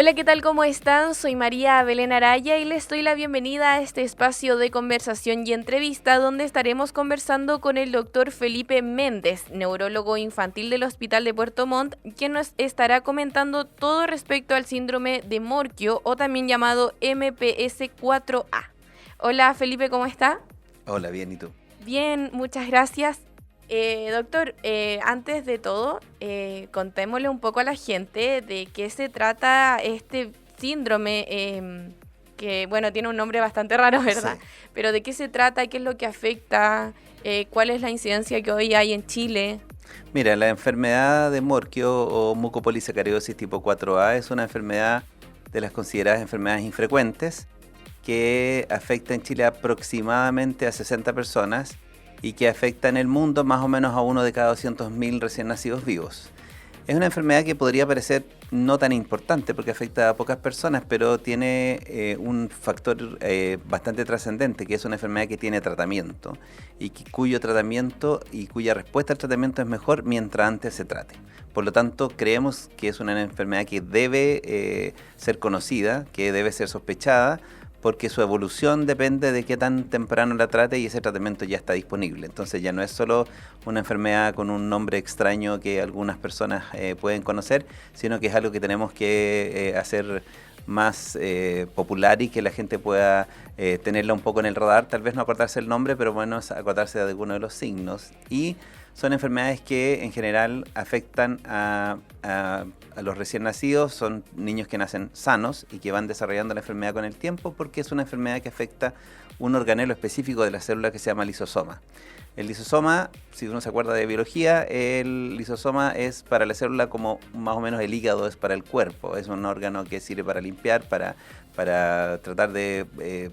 Hola, ¿qué tal? ¿Cómo están? Soy María Belén Araya y les doy la bienvenida a este espacio de conversación y entrevista donde estaremos conversando con el doctor Felipe Méndez, neurólogo infantil del Hospital de Puerto Montt, quien nos estará comentando todo respecto al síndrome de Morquio o también llamado MPS 4A. Hola Felipe, ¿cómo está? Hola, bien, ¿y tú? Bien, muchas gracias. Doctor, antes de todo, contémosle un poco a la gente de qué se trata este síndrome, que bueno, tiene un nombre bastante raro, ¿verdad? Sí. Pero de qué se trata, qué es lo que afecta, cuál es la incidencia que hoy hay en Chile. Mira, la enfermedad de Morquio o mucopolisacariosis tipo 4A es una enfermedad de las consideradas enfermedades infrecuentes que afecta en Chile aproximadamente a 60 personas y que afecta en el mundo más o menos a uno de cada 200.000 recién nacidos vivos. Es una enfermedad que podría parecer no tan importante porque afecta a pocas personas, pero tiene un factor bastante trascendente, que es una enfermedad que tiene tratamiento y cuyo tratamiento y cuya respuesta al tratamiento es mejor mientras antes se trate. Por lo tanto, creemos que es una enfermedad que debe ser conocida, que debe ser sospechada, porque su evolución depende de qué tan temprano la trate y ese tratamiento ya está disponible. Entonces ya no es solo una enfermedad con un nombre extraño que algunas personas pueden conocer, sino que es algo que tenemos que hacer más popular y que la gente pueda tenerla un poco en el radar, tal vez no acordarse el nombre, pero bueno, acordarse de alguno de los signos. Y son enfermedades que en general afectan a los recién nacidos, son niños que nacen sanos y que van desarrollando la enfermedad con el tiempo porque es una enfermedad que afecta un organelo específico de la célula que se llama lisosoma. El lisosoma, si uno se acuerda de biología, el lisosoma es para la célula como más o menos el hígado es para el cuerpo. Es un órgano que sirve para limpiar, para tratar de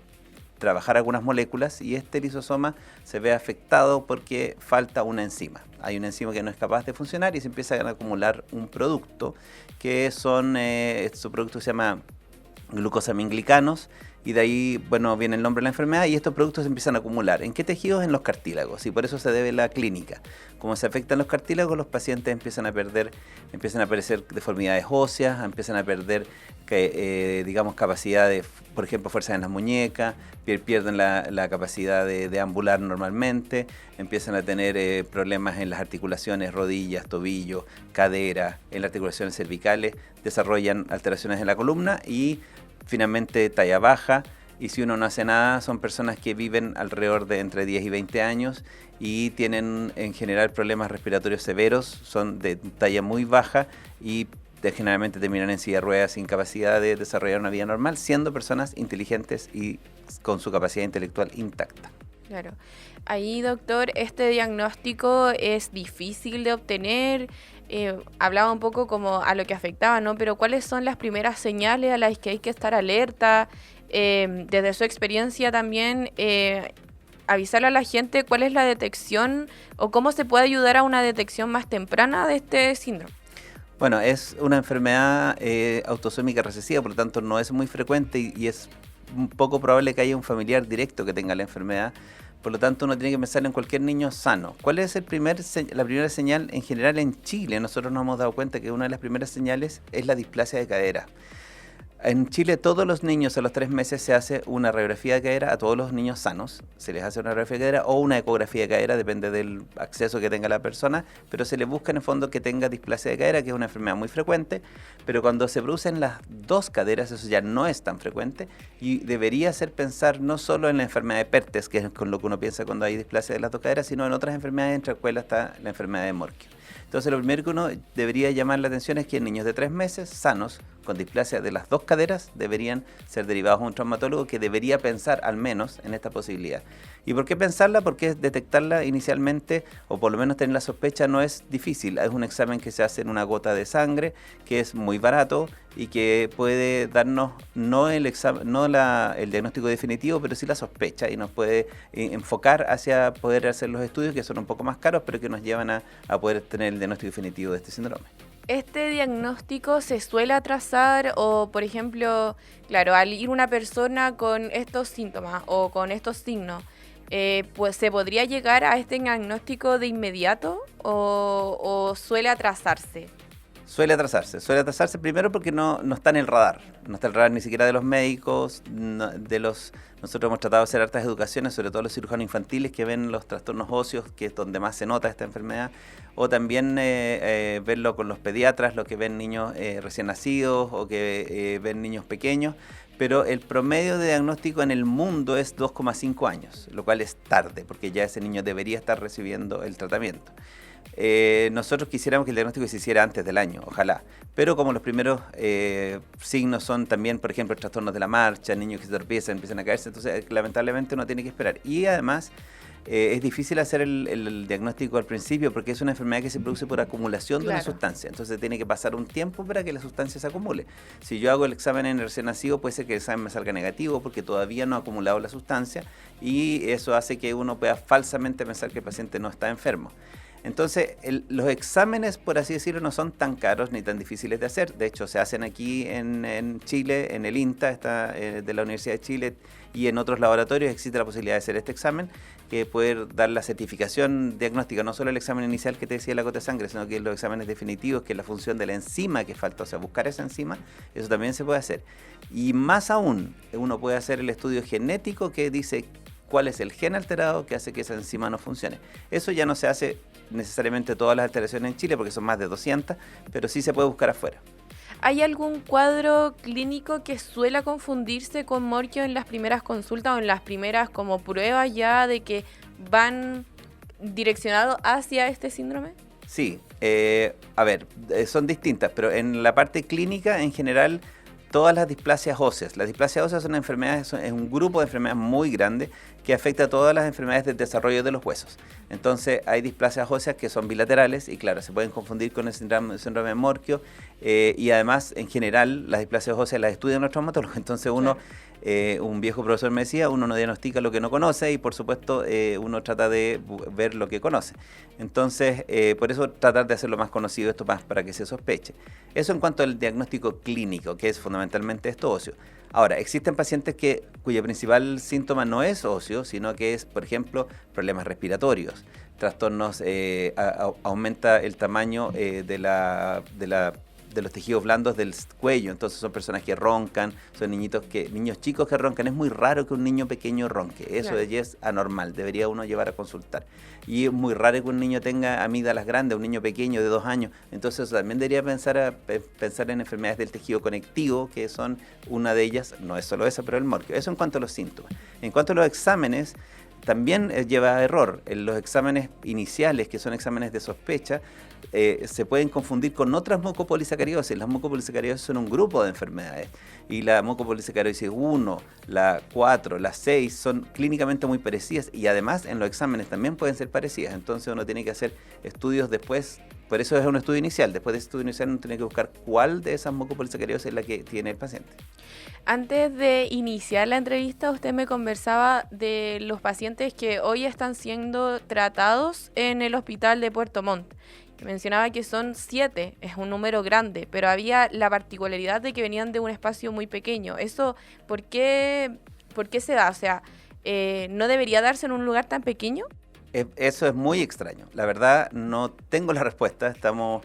trabajar algunas moléculas, y este lisosoma se ve afectado porque falta una enzima. Hay una enzima que no es capaz de funcionar y se empieza a acumular un producto que su producto se llama glucosaminoglicanos, y de ahí, bueno, viene el nombre de la enfermedad, y estos productos se empiezan a acumular. ¿En qué tejidos? En los cartílagos, y por eso se debe la clínica. Como se afectan los cartílagos, los pacientes empiezan a aparecer deformidades óseas, empiezan a perder, digamos, capacidad de, por ejemplo, fuerza en las muñecas, pierden la capacidad de deambular normalmente, empiezan a tener problemas en las articulaciones, rodillas, tobillo, cadera, en las articulaciones cervicales, desarrollan alteraciones en la columna y finalmente talla baja. Y si uno no hace nada, son personas que viven alrededor de entre 10 y 20 años y tienen en general problemas respiratorios severos, son de talla muy baja y generalmente terminan en silla de ruedas sin capacidad de desarrollar una vida normal, siendo personas inteligentes y con su capacidad intelectual intacta. Claro. Ahí, doctor, este diagnóstico es difícil de obtener. Hablaba un poco como a lo que afectaba, ¿no? Pero ¿cuáles son las primeras señales a las que hay que estar alerta? Desde su experiencia también, avisarle a la gente cuál es la detección o cómo se puede ayudar a una detección más temprana de este síndrome. Bueno, es una enfermedad autosómica recesiva, por lo tanto no es muy frecuente y es un poco probable que haya un familiar directo que tenga la enfermedad. Por lo tanto, uno tiene que pensar en cualquier niño sano. ¿Cuál es la primera señal en general en Chile? Nosotros nos hemos dado cuenta que una de las primeras señales es la displasia de cadera. En Chile, todos los niños a los 3 meses se hace una radiografía de cadera, a todos los niños sanos se les hace una radiografía de cadera o una ecografía de cadera, depende del acceso que tenga la persona, pero se le busca en el fondo que tenga displasia de cadera, que es una enfermedad muy frecuente, pero cuando se producen las dos caderas, eso ya no es tan frecuente y debería hacer pensar no solo en la enfermedad de Pertes, que es con lo que uno piensa cuando hay displasia de las dos caderas, sino en otras enfermedades, entre las cuales está la enfermedad de Morquio. Entonces, lo primero que uno debería llamar la atención es que en niños de 3 meses sanos, con displasia de las dos caderas, deberían ser derivados a un traumatólogo que debería pensar al menos en esta posibilidad. ¿Y por qué pensarla? Porque detectarla inicialmente, o por lo menos tener la sospecha, no es difícil. Es un examen que se hace en una gota de sangre, que es muy barato y que puede darnos no el diagnóstico definitivo, pero sí la sospecha, y nos puede enfocar hacia poder hacer los estudios, que son un poco más caros, pero que nos llevan a poder tener el diagnóstico definitivo de este síndrome. ¿Este diagnóstico se suele atrasar o, por ejemplo, claro, al ir una persona con estos síntomas o con estos signos, pues se podría llegar a este diagnóstico de inmediato o suele atrasarse? Suele atrasarse primero porque no está en el radar, no está en el radar ni siquiera de los médicos, nosotros hemos tratado de hacer hartas educaciones, sobre todo los cirujanos infantiles que ven los trastornos óseos, que es donde más se nota esta enfermedad, o también verlo con los pediatras, los que ven niños recién nacidos o que ven niños pequeños, pero el promedio de diagnóstico en el mundo es 2,5 años, lo cual es tarde, porque ya ese niño debería estar recibiendo el tratamiento. Nosotros quisiéramos que el diagnóstico se hiciera antes del año, ojalá, pero como los primeros signos son también, por ejemplo, trastornos de la marcha, niños que se tropiezan, empiezan a caerse, entonces lamentablemente uno tiene que esperar. Y además es difícil hacer el diagnóstico al principio porque es una enfermedad que se produce por acumulación de una sustancia, entonces tiene que pasar un tiempo para que la sustancia se acumule. Si yo hago el examen en el recién nacido, puede ser que el examen me salga negativo porque todavía no ha acumulado la sustancia y eso hace que uno pueda falsamente pensar que el paciente no está enfermo. Entonces, los exámenes, por así decirlo, no son tan caros ni tan difíciles de hacer. De hecho, se hacen aquí en Chile, en el INTA de la Universidad de Chile y en otros laboratorios existe la posibilidad de hacer este examen, que puede dar la certificación diagnóstica, no solo el examen inicial que te decía la gota de sangre, sino que los exámenes definitivos, que es la función de la enzima que falta, o sea, buscar esa enzima, eso también se puede hacer. Y más aún, uno puede hacer el estudio genético que dice cuál es el gen alterado que hace que esa enzima no funcione. Eso ya no se hace necesariamente todas las alteraciones en Chile porque son más de 200, pero sí se puede buscar afuera. ¿Hay algún cuadro clínico que suele confundirse con Morquio en las primeras consultas o en las primeras como pruebas ya de que van direccionados hacia este síndrome? Sí, son distintas, pero en la parte clínica en general todas las displasias óseas. Las displasias óseas son enfermedades, es un grupo de enfermedades muy grande que afecta a todas las enfermedades del desarrollo de los huesos. Entonces hay displasias óseas que son bilaterales y claro, se pueden confundir con el síndrome de Morquio y además en general las displasias óseas las estudian los traumatólogos. Entonces uno, un viejo profesor me decía, uno no diagnostica lo que no conoce y por supuesto uno trata de ver lo que conoce. Entonces por eso tratar de hacerlo más conocido esto más para que se sospeche. Eso en cuanto al diagnóstico clínico, que es fundamentalmente esto óseo. Ahora, existen pacientes cuyo principal síntoma no es óseo, sino que es, por ejemplo, problemas respiratorios, trastornos, aumenta el tamaño de los tejidos blandos del cuello, entonces son personas que roncan, son niños chicos que roncan. Es muy raro que un niño pequeño ronque, eso ya es anormal, debería uno llevar a consultar. Y es muy raro que un niño tenga amígdalas grandes, un niño pequeño de 2 años, entonces también debería pensar en enfermedades del tejido conectivo, que son una de ellas, no es solo esa, pero el Morquio. Eso en cuanto a los síntomas. En cuanto a los exámenes, también lleva a error. En los exámenes iniciales, que son exámenes de sospecha, se pueden confundir con otras mucopolisacaridosis. Las mucopolisacaridosis son un grupo de enfermedades y la mucopolisacaridosis 1, la 4, la 6 son clínicamente muy parecidas y además en los exámenes también pueden ser parecidas. Entonces uno tiene que hacer estudios después, por eso es un estudio inicial. Después de ese estudio inicial uno tiene que buscar cuál de esas mucopolisacaridosis es la que tiene el paciente. Antes de iniciar la entrevista, usted me conversaba de los pacientes que hoy están siendo tratados en el hospital de Puerto Montt. Mencionaba que son 7, es un número grande, pero había la particularidad de que venían de un espacio muy pequeño. ¿Eso por qué se da? O sea, ¿no debería darse en un lugar tan pequeño? Eso es muy extraño. La verdad, no tengo la respuesta. Estamos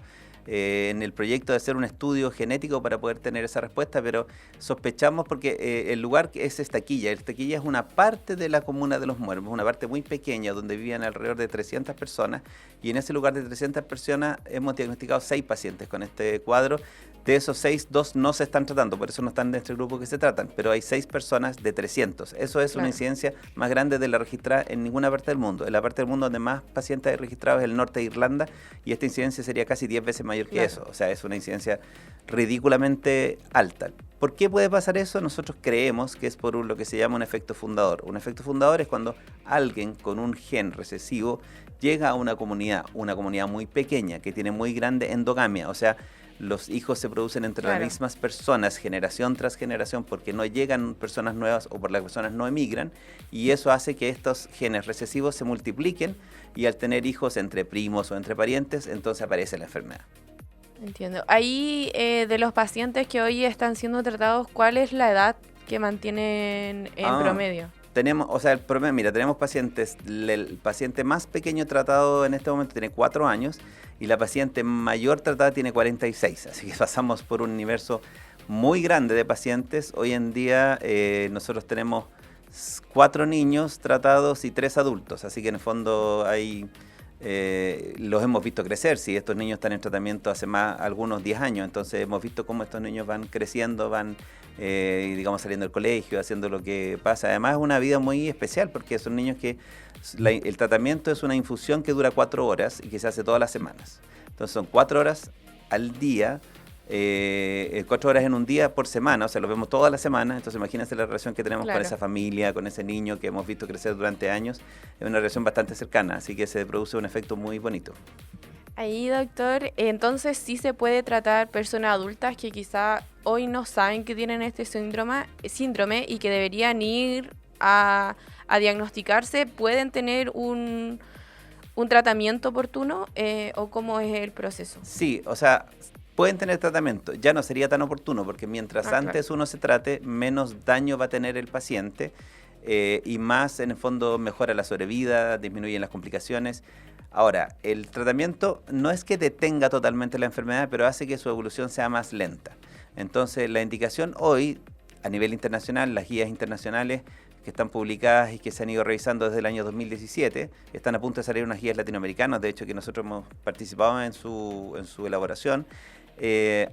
en el proyecto de hacer un estudio genético para poder tener esa respuesta, pero sospechamos porque el lugar es Estaquilla. Estaquilla es una parte de la comuna de Los Muermos, una parte muy pequeña donde vivían alrededor de 300 personas y en ese lugar de 300 personas hemos diagnosticado 6 pacientes con este cuadro. De esos 6, 2 no se están tratando, por eso no están en este grupo que se tratan, pero hay 6 personas de 300. Eso es una incidencia más grande de la registrada en ninguna parte del mundo. En la parte del mundo donde más pacientes hay registrados es el norte de Irlanda y esta incidencia sería casi 10 veces mayor que eso. O sea, es una incidencia ridículamente alta. ¿Por qué puede pasar eso? Nosotros creemos que es por lo que se llama un efecto fundador. Un efecto fundador es cuando alguien con un gen recesivo llega a una comunidad muy pequeña que tiene muy grande endogamia, o sea, los hijos se producen entre las mismas personas, generación tras generación, porque no llegan personas nuevas o por las personas no emigran, y eso hace que estos genes recesivos se multipliquen, y al tener hijos entre primos o entre parientes, entonces aparece la enfermedad. Entiendo. Ahí, de los pacientes que hoy están siendo tratados, ¿cuál es la edad que mantienen en promedio? Tenemos, o sea, el promedio, mira, tenemos pacientes, el paciente más pequeño tratado en este momento tiene 4 años y la paciente mayor tratada tiene 46, así que pasamos por un universo muy grande de pacientes. Hoy en día nosotros tenemos 4 niños tratados y 3 adultos, así que en el fondo hay... los hemos visto crecer, si estos niños están en tratamiento hace algunos 10 años, entonces hemos visto cómo estos niños van creciendo, van digamos saliendo del colegio, haciendo lo que pasa. Además es una vida muy especial porque son niños que el tratamiento es una infusión que dura 4 horas y que se hace todas las semanas. Entonces son 4 horas al día, 4 horas en un día por semana, o sea, lo vemos toda la semana. Entonces imagínense la relación que tenemos con esa familia, con ese niño que hemos visto crecer durante años. Es una relación bastante cercana, así que se produce un efecto muy bonito. Ahí, doctor, entonces sí se puede tratar personas adultas que quizá hoy no saben que tienen este síndrome y que deberían ir a diagnosticarse. ¿Pueden tener un tratamiento oportuno o cómo es el proceso? Sí, o sea... pueden tener tratamiento, ya no sería tan oportuno porque mientras antes uno se trate, menos daño va a tener el paciente y más en el fondo mejora la sobrevida, disminuyen las complicaciones. Ahora, el tratamiento no es que detenga totalmente la enfermedad, pero hace que su evolución sea más lenta. Entonces, la indicación hoy, a nivel internacional, las guías internacionales que están publicadas y que se han ido revisando desde el año 2017, están a punto de salir unas guías latinoamericanas, de hecho que nosotros hemos participado en su elaboración,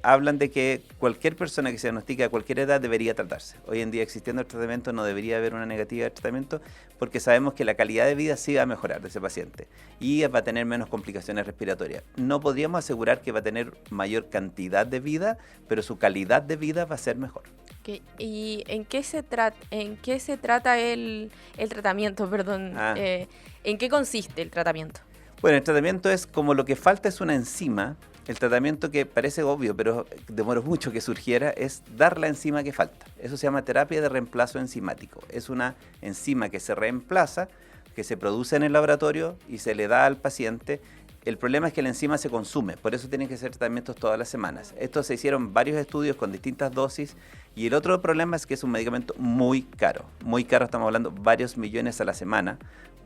hablan de que cualquier persona que se diagnostique a cualquier edad debería tratarse. Hoy en día, existiendo el tratamiento, no debería haber una negativa de tratamiento porque sabemos que la calidad de vida sí va a mejorar de ese paciente y va a tener menos complicaciones respiratorias. No podríamos asegurar que va a tener mayor cantidad de vida, pero su calidad de vida va a ser mejor. Okay. ¿Y en qué se trata el tratamiento? Perdón. ¿En qué consiste el tratamiento? Bueno, el tratamiento es como lo que falta es una enzima. El tratamiento, que parece obvio, pero demoró mucho que surgiera, es dar la enzima que falta. Eso se llama terapia de reemplazo enzimático. Es una enzima que se reemplaza, que se produce en el laboratorio y se le da al paciente. El problema es que la enzima se consume, por eso tienen que ser tratamientos todas las semanas. Estos se hicieron varios estudios con distintas dosis y el otro problema es que es un medicamento muy caro. Muy caro, estamos hablando varios millones a la semana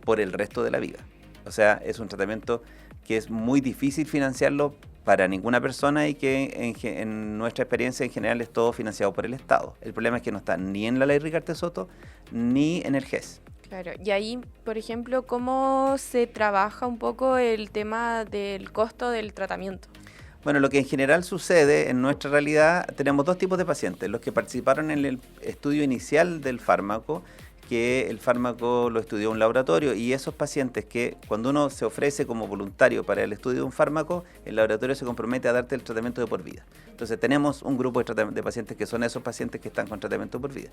por el resto de la vida. O sea, es un tratamiento que es muy difícil financiarlo para ninguna persona y que en nuestra experiencia en general es todo financiado por el Estado. El problema es que no está ni en la ley Rigarte Soto ni en el GES. Claro, y ahí, por ejemplo, ¿cómo se trabaja un poco el tema del costo del tratamiento? Bueno, lo que en general sucede en nuestra realidad, tenemos 2 tipos de pacientes. Los que participaron en el estudio inicial del fármaco, que el fármaco lo estudió un laboratorio, y esos pacientes que cuando uno se ofrece como voluntario para el estudio de un fármaco, el laboratorio se compromete a darte el tratamiento de por vida. Entonces tenemos un grupo de pacientes que son esos pacientes que están con tratamiento por vida.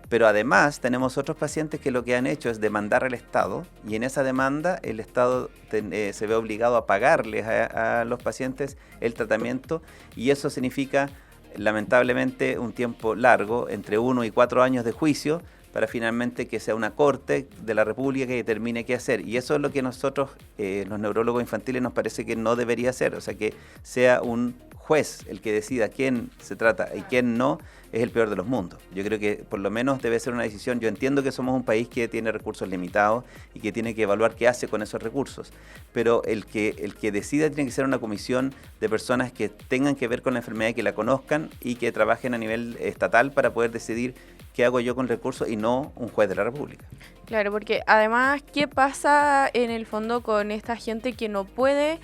Pero además tenemos otros pacientes que lo que han hecho es demandar al Estado, y en esa demanda el Estado se ve obligado a pagarles a los pacientes el tratamiento, y eso significa lamentablemente un tiempo largo, entre 1 y 4 años de juicio, para finalmente que sea una corte de la República que determine qué hacer. Y eso es lo que nosotros, los neurólogos infantiles, nos parece que no debería ser. O sea, que sea un juez el que decida quién se trata y quién no, es el peor de los mundos. Yo creo que por lo menos debe ser una decisión. Yo entiendo que somos un país que tiene recursos limitados y que tiene que evaluar qué hace con esos recursos. Pero el que decida tiene que ser una comisión de personas que tengan que ver con la enfermedad y que la conozcan y que trabajen a nivel estatal para poder decidir qué hago yo con recursos y no un juez de la República. Claro, porque además, ¿qué pasa en el fondo con esta gente que no puede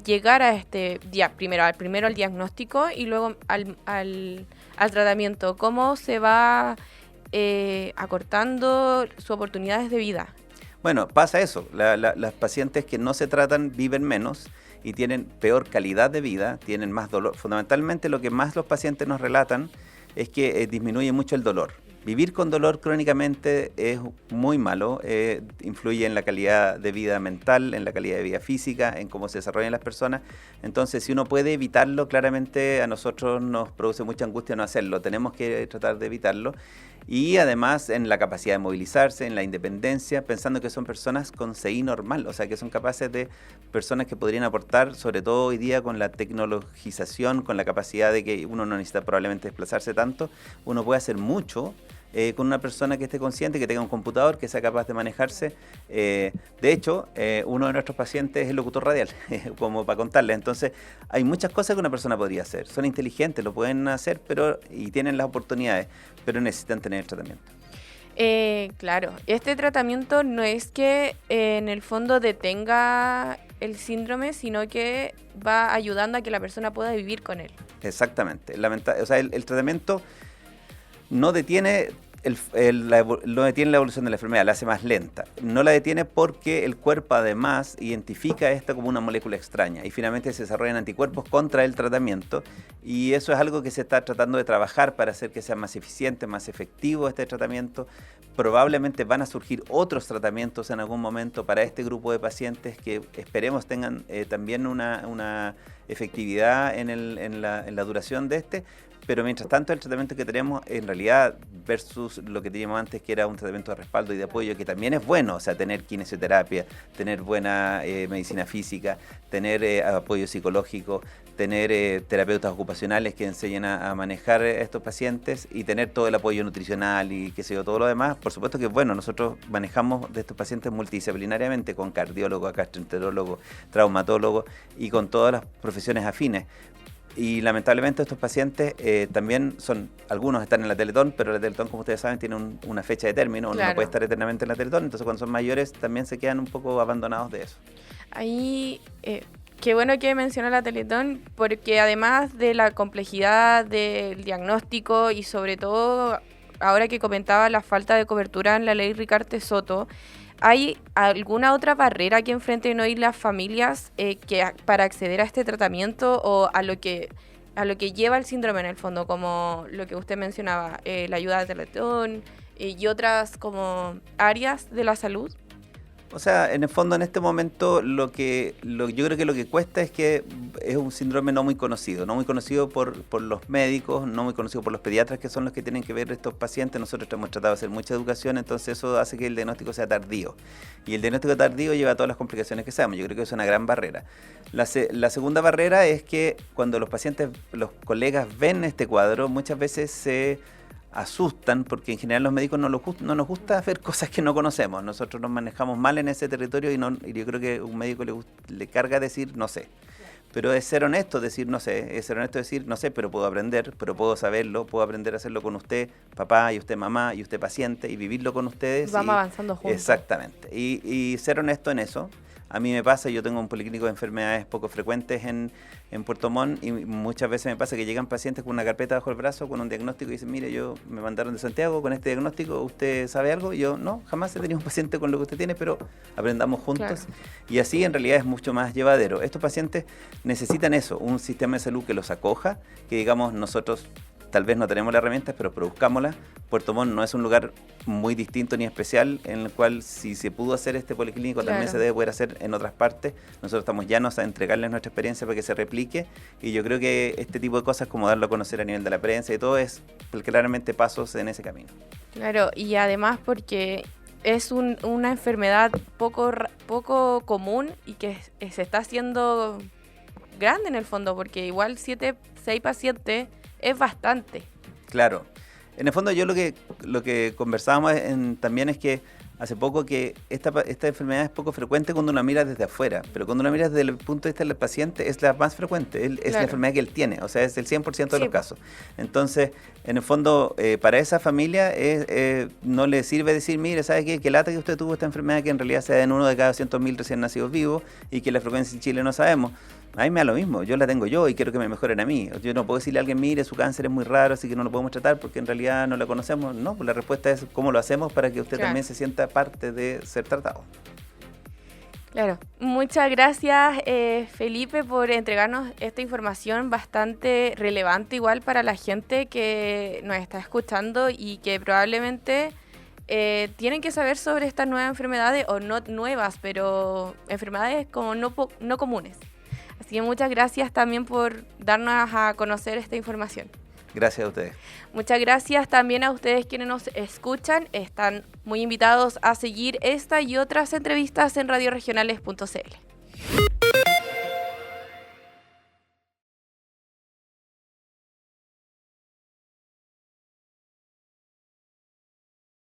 llegar a primero al diagnóstico y luego al tratamiento? ¿Cómo se va acortando sus oportunidades de vida? Bueno, pasa eso. Las pacientes que no se tratan viven menos y tienen peor calidad de vida, tienen más dolor. Fundamentalmente lo que más los pacientes nos relatan es que disminuye mucho el dolor. Vivir con dolor crónicamente es muy malo, influye en la calidad de vida mental, en la calidad de vida física, en cómo se desarrollan las personas. Entonces, si uno puede evitarlo, claramente a nosotros nos produce mucha angustia no hacerlo. Tenemos que tratar de evitarlo. Y además en la capacidad de movilizarse, en la independencia, pensando que son personas con CI normal, o sea, que son capaces de personas que podrían aportar, sobre todo hoy día con la tecnologización, con la capacidad de que uno no necesita probablemente desplazarse tanto, uno puede hacer mucho con una persona que esté consciente, que tenga un computador, que sea capaz de manejarse. De hecho, uno de nuestros pacientes es el locutor radial, como para contarles. Entonces, hay muchas cosas que una persona podría hacer. Son inteligentes, lo pueden hacer, y tienen las oportunidades, pero necesitan tener el tratamiento. Claro, este tratamiento no es que en el fondo detenga el síndrome, sino que va ayudando a que la persona pueda vivir con él. Exactamente. El tratamiento no detiene no detiene la evolución de la enfermedad, la hace más lenta. No la detiene porque el cuerpo además identifica esta como una molécula extraña y finalmente se desarrollan anticuerpos contra el tratamiento, y eso es algo que se está tratando de trabajar para hacer que sea más eficiente, más efectivo este tratamiento. Probablemente van a surgir otros tratamientos en algún momento para este grupo de pacientes que esperemos tengan también una efectividad en la duración de este. Pero mientras tanto, el tratamiento que tenemos en realidad versus lo que teníamos antes, que era un tratamiento de respaldo y de apoyo, que también es bueno, o sea, tener kinesioterapia, tener buena medicina física, tener apoyo psicológico, tener terapeutas ocupacionales que enseñen a manejar a estos pacientes y tener todo el apoyo nutricional y qué sé yo, todo lo demás. Por supuesto que es bueno, nosotros manejamos de estos pacientes multidisciplinariamente con cardiólogo, gastroenterólogo, traumatólogo y con todas las profesiones afines. Y lamentablemente estos pacientes también algunos están en la Teletón, pero la Teletón, como ustedes saben, tiene una fecha de término, uno no puede estar eternamente en la Teletón, entonces cuando son mayores también se quedan un poco abandonados de eso. Ahí, qué bueno que menciona la Teletón, porque además de la complejidad del diagnóstico y sobre todo, ahora que comentaba la falta de cobertura en la ley Ricarte Soto, ¿hay alguna otra barrera que enfrenten hoy las familias para acceder a este tratamiento o a lo que lleva el síndrome en el fondo, como lo que usted mencionaba, la ayuda de Teletón y otras como áreas de la salud? O sea, en el fondo, en este momento, yo creo que lo que cuesta es que es un síndrome no muy conocido por los médicos, no muy conocido por los pediatras, que son los que tienen que ver estos pacientes. Nosotros hemos tratado de hacer mucha educación, entonces eso hace que el diagnóstico sea tardío. Y el diagnóstico tardío lleva a todas las complicaciones que sabemos. Yo creo que es una gran barrera. La segunda barrera es que cuando los colegas ven este cuadro, muchas veces se asustan, porque en general los médicos no nos gusta ver cosas que no conocemos. Nosotros nos manejamos mal en ese territorio y yo creo que a un médico le carga decir no sé. Pero es ser honesto decir no sé, es ser honesto decir no sé, pero puedo aprender, pero puedo saberlo, puedo aprender a hacerlo con usted, papá, y usted mamá, y usted paciente, y vivirlo con ustedes. Vamos avanzando juntos. Exactamente. Y ser honesto en eso. A mí me pasa, yo tengo un policlínico de enfermedades poco frecuentes en Puerto Montt, y muchas veces me pasa que llegan pacientes con una carpeta bajo el brazo, con un diagnóstico, y dicen, mire, me mandaron de Santiago con este diagnóstico, ¿usted sabe algo? Y yo, no, jamás he tenido un paciente con lo que usted tiene, pero aprendamos juntos. Claro. Y así en realidad es mucho más llevadero. Estos pacientes necesitan eso, un sistema de salud que los acoja, que digamos nosotros tal vez no tenemos las herramientas, pero produzcámoslas. Puerto Montt no es un lugar muy distinto ni especial, en el cual si se pudo hacer este policlínico, claro, también se debe poder hacer en otras partes. Nosotros estamos llanos a entregarles nuestra experiencia para que se replique, y yo creo que este tipo de cosas, como darlo a conocer a nivel de la prensa y todo, es claramente pasos en ese camino. Claro, y además porque es una enfermedad poco común y que se está haciendo grande en el fondo, porque igual 6 pacientes es bastante. Claro. En el fondo yo lo que conversábamos también es que hace poco que esta enfermedad es poco frecuente cuando uno mira desde afuera, pero cuando uno mira desde el punto de vista del paciente es la más frecuente, es claro, la enfermedad que él tiene, o sea, es el 100% de los casos. Entonces, en el fondo, para esa familia no le sirve decir, mire, ¿sabe qué? Que lata que usted tuvo esta enfermedad, que en realidad se da en 1 de cada 200.000 recién nacidos vivos y que la frecuencia en Chile no sabemos. A mí me da lo mismo, yo la tengo yo y quiero que me mejoren a mí. Yo no puedo decirle a alguien, mire, su cáncer es muy raro, así que no lo podemos tratar porque en realidad no lo conocemos. No, pues la respuesta es cómo lo hacemos para que usted también se sienta parte de ser tratado. Claro. Muchas gracias, Felipe, por entregarnos esta información bastante relevante igual para la gente que nos está escuchando y que probablemente tienen que saber sobre estas nuevas enfermedades, o no nuevas, pero enfermedades como no comunes. Así que muchas gracias también por darnos a conocer esta información. Gracias a ustedes. Muchas gracias también a ustedes quienes nos escuchan. Están muy invitados a seguir esta y otras entrevistas en radioregionales.cl.